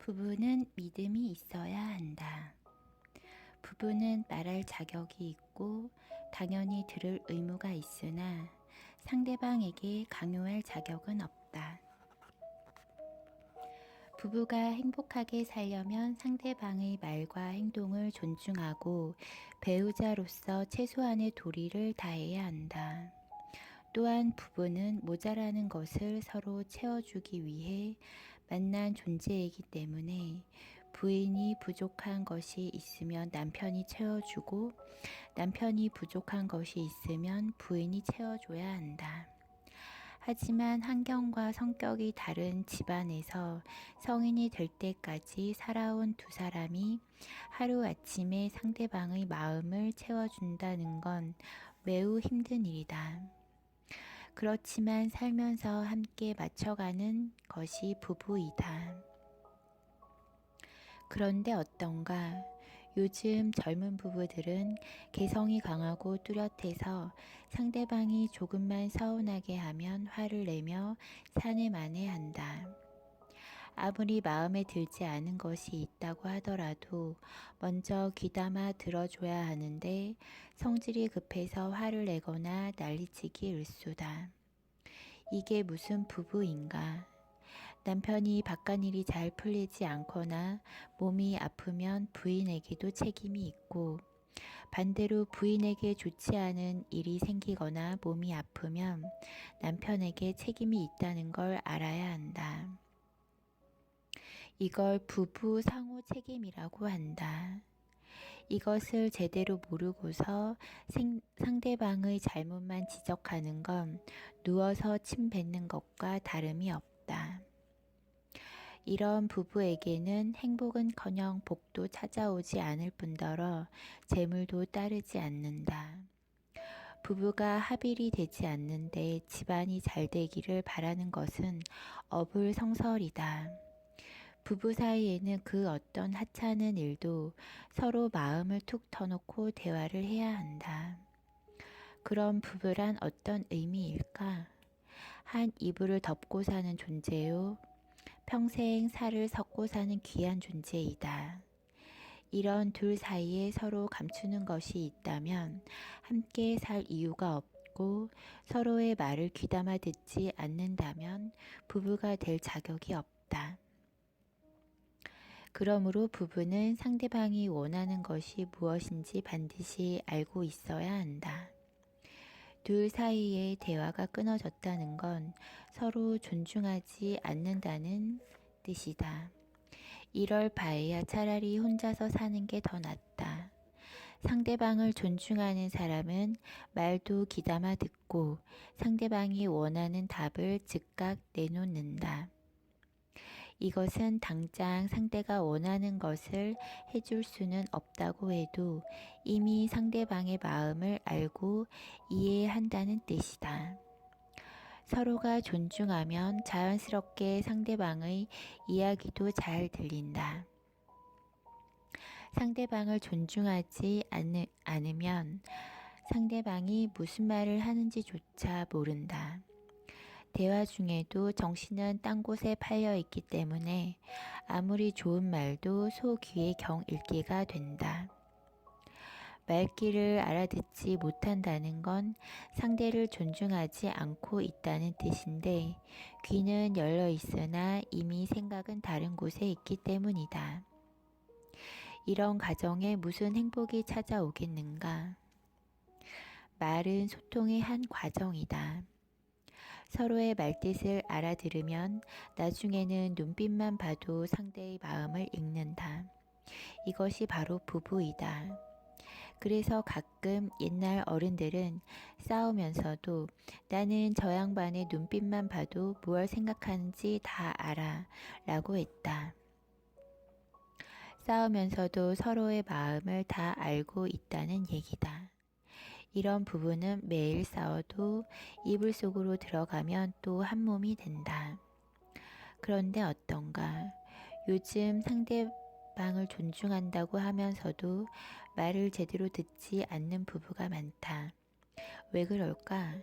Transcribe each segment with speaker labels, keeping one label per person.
Speaker 1: 부부는 믿음이 있어야 한다. 부부는 말할 자격이 있고 당연히 들을 의무가 있으나 상대방에게 강요할 자격은 없다. 부부가 행복하게 살려면 상대방의 말과 행동을 존중하고 배우자로서 최소한의 도리를 다해야 한다. 또한 부부는 모자라는 것을 서로 채워주기 위해 만난 존재이기 때문에 부인이 부족한 것이 있으면 남편이 채워주고 남편이 부족한 것이 있으면 부인이 채워줘야 한다. 하지만 환경과 성격이 다른 집안에서 성인이 될 때까지 살아온 두 사람이 하루아침에 상대방의 마음을 채워준다는 건 매우 힘든 일이다. 그렇지만 살면서 함께 맞춰가는 것이 부부이다. 그런데 어떤가? 요즘 젊은 부부들은 개성이 강하고 뚜렷해서 상대방이 조금만 서운하게 하면 화를 내며 사내만해한다. 아무리 마음에 들지 않은 것이 있다고 하더라도 먼저 귀담아 들어줘야 하는데 성질이 급해서 화를 내거나 난리치기 일쑤다. 이게 무슨 부부인가? 남편이 바깥일이 잘 풀리지 않거나 몸이 아프면 부인에게도 책임이 있고 반대로 부인에게 좋지 않은 일이 생기거나 몸이 아프면 남편에게 책임이 있다는 걸 알아야 한다. 이걸 부부 상호 책임이라고 한다. 이것을 제대로 모르고서 상대방의 잘못만 지적하는 건 누워서 침 뱉는 것과 다름이 없다. 이런 부부에게는 행복은커녕 복도 찾아오지 않을 뿐더러 재물도 따르지 않는다. 부부가 합일이 되지 않는데 집안이 잘 되기를 바라는 것은 어불성설이다. 부부 사이에는 그 어떤 하찮은 일도 서로 마음을 툭 터놓고 대화를 해야 한다. 그럼 부부란 어떤 의미일까? 한 이불을 덮고 사는 존재요. 평생 살을 섞고 사는 귀한 존재이다. 이런 둘 사이에 서로 감추는 것이 있다면 함께 살 이유가 없고 서로의 말을 귀담아 듣지 않는다면 부부가 될 자격이 없다. 그러므로 부부는 상대방이 원하는 것이 무엇인지 반드시 알고 있어야 한다. 둘 사이의 대화가 끊어졌다는 건 서로 존중하지 않는다는 뜻이다. 이럴 바에야 차라리 혼자서 사는 게 더 낫다. 상대방을 존중하는 사람은 말도 귀담아 듣고 상대방이 원하는 답을 즉각 내놓는다. 이것은 당장 상대가 원하는 것을 해줄 수는 없다고 해도 이미 상대방의 마음을 알고 이해한다는 뜻이다. 서로가 존중하면 자연스럽게 상대방의 이야기도 잘 들린다. 상대방을 존중하지 않으면 상대방이 무슨 말을 하는지조차 모른다. 대화 중에도 정신은 딴 곳에 팔려 있기 때문에 아무리 좋은 말도 소 귀에 경 읽기가 된다. 말귀를 알아듣지 못한다는 건 상대를 존중하지 않고 있다는 뜻인데 귀는 열려 있으나 이미 생각은 다른 곳에 있기 때문이다. 이런 가정에 무슨 행복이 찾아오겠는가? 말은 소통의 한 과정이다. 서로의 말뜻을 알아들으면 나중에는 눈빛만 봐도 상대의 마음을 읽는다. 이것이 바로 부부이다. 그래서 가끔 옛날 어른들은 싸우면서도 나는 저 양반의 눈빛만 봐도 무얼 생각하는지 다 알아 라고 했다. 싸우면서도 서로의 마음을 다 알고 있다는 얘기다. 이런 부부는 매일 싸워도 이불 속으로 들어가면 또 한 몸이 된다. 그런데 어떤가? 요즘 상대방을 존중한다고 하면서도 말을 제대로 듣지 않는 부부가 많다. 왜 그럴까?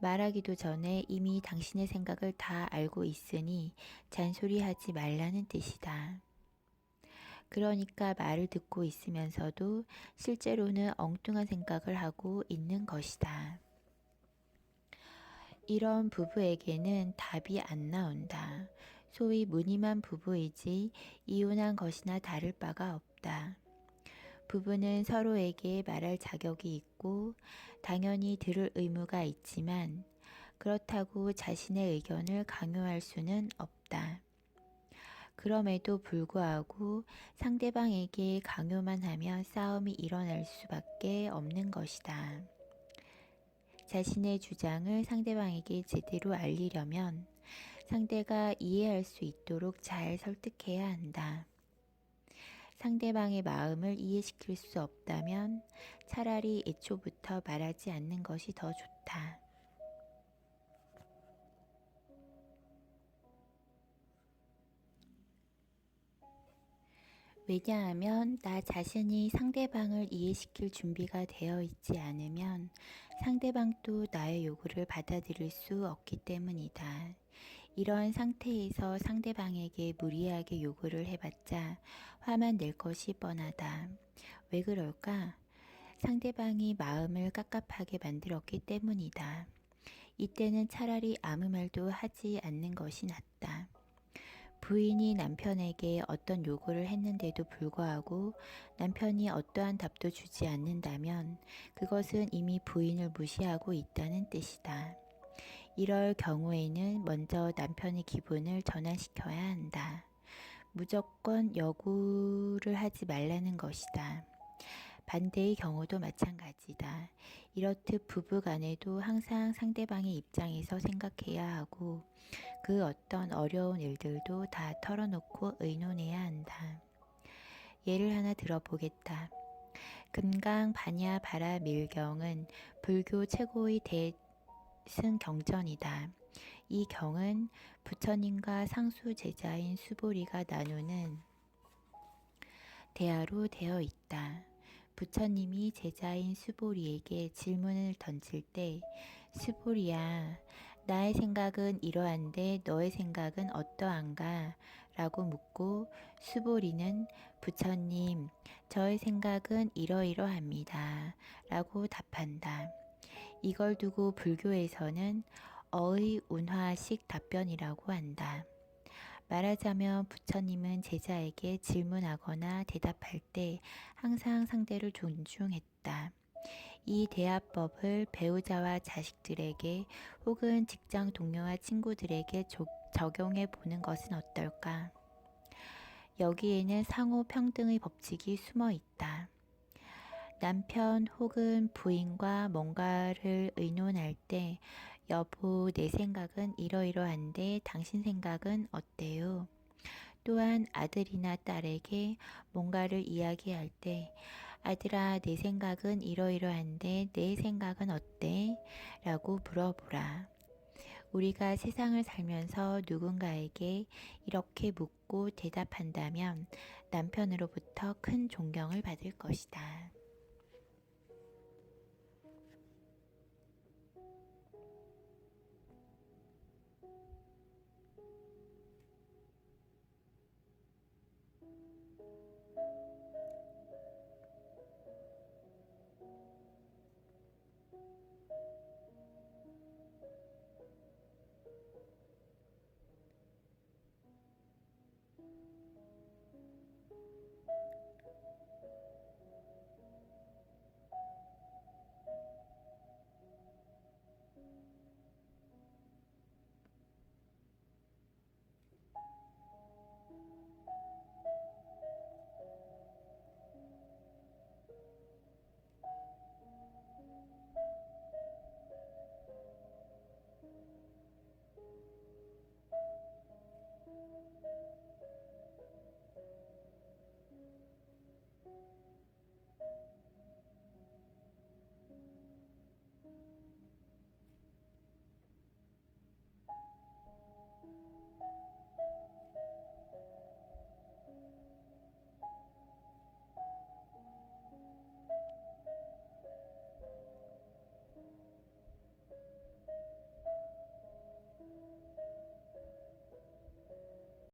Speaker 1: 말하기도 전에 이미 당신의 생각을 다 알고 있으니 잔소리하지 말라는 뜻이다. 그러니까 말을 듣고 있으면서도 실제로는 엉뚱한 생각을 하고 있는 것이다. 이런 부부에게는 답이 안 나온다. 소위 무늬만 부부이지 이혼한 것이나 다를 바가 없다. 부부는 서로에게 말할 자격이 있고 당연히 들을 의무가 있지만 그렇다고 자신의 의견을 강요할 수는 없다. 그럼에도 불구하고 상대방에게 강요만 하면 싸움이 일어날 수밖에 없는 것이다. 자신의 주장을 상대방에게 제대로 알리려면 상대가 이해할 수 있도록 잘 설득해야 한다. 상대방의 마음을 이해시킬 수 없다면 차라리 애초부터 말하지 않는 것이 더 좋다. 왜냐하면 나 자신이 상대방을 이해시킬 준비가 되어 있지 않으면 상대방도 나의 요구를 받아들일 수 없기 때문이다. 이러한 상태에서 상대방에게 무리하게 요구를 해봤자 화만 낼 것이 뻔하다. 왜 그럴까? 상대방이 마음을 깝깝하게 만들었기 때문이다. 이때는 차라리 아무 말도 하지 않는 것이 낫다. 부인이 남편에게 어떤 요구를 했는데도 불구하고 남편이 어떠한 답도 주지 않는다면 그것은 이미 부인을 무시하고 있다는 뜻이다. 이럴 경우에는 먼저 남편의 기분을 전환시켜야 한다. 무조건 요구를 하지 말라는 것이다. 반대의 경우도 마찬가지다. 이렇듯 부부간에도 항상 상대방의 입장에서 생각해야 하고 그 어떤 어려운 일들도 다 털어놓고 의논해야 한다. 예를 하나 들어보겠다. 금강 반야 바라 밀경은 불교 최고의 대승경전이다. 이 경은 부처님과 상수 제자인 수보리가 나누는 대화로 되어 있다. 부처님이 제자인 수보리에게 질문을 던질 때 수보리야, 나의 생각은 이러한데 너의 생각은 어떠한가? 라고 묻고 수보리는 부처님, 저의 생각은 이러이러합니다. 라고 답한다. 이걸 두고 불교에서는 어의운화식 답변이라고 한다. 말하자면 부처님은 제자에게 질문하거나 대답할 때 항상 상대를 존중했다. 이 대화법을 배우자와 자식들에게 혹은 직장 동료와 친구들에게 적용해 보는 것은 어떨까? 여기에는 상호 평등의 법칙이 숨어 있다. 남편 혹은 부인과 뭔가를 의논할 때 여보, 내 생각은 이러이러한데 당신 생각은 어때요? 또한 아들이나 딸에게 뭔가를 이야기할 때 아들아, 내 생각은 이러이러한데 내 생각은 어때? 라고 물어보라. 우리가 세상을 살면서 누군가에게 이렇게 묻고 대답한다면 남편으로부터 큰 존경을 받을 것이다.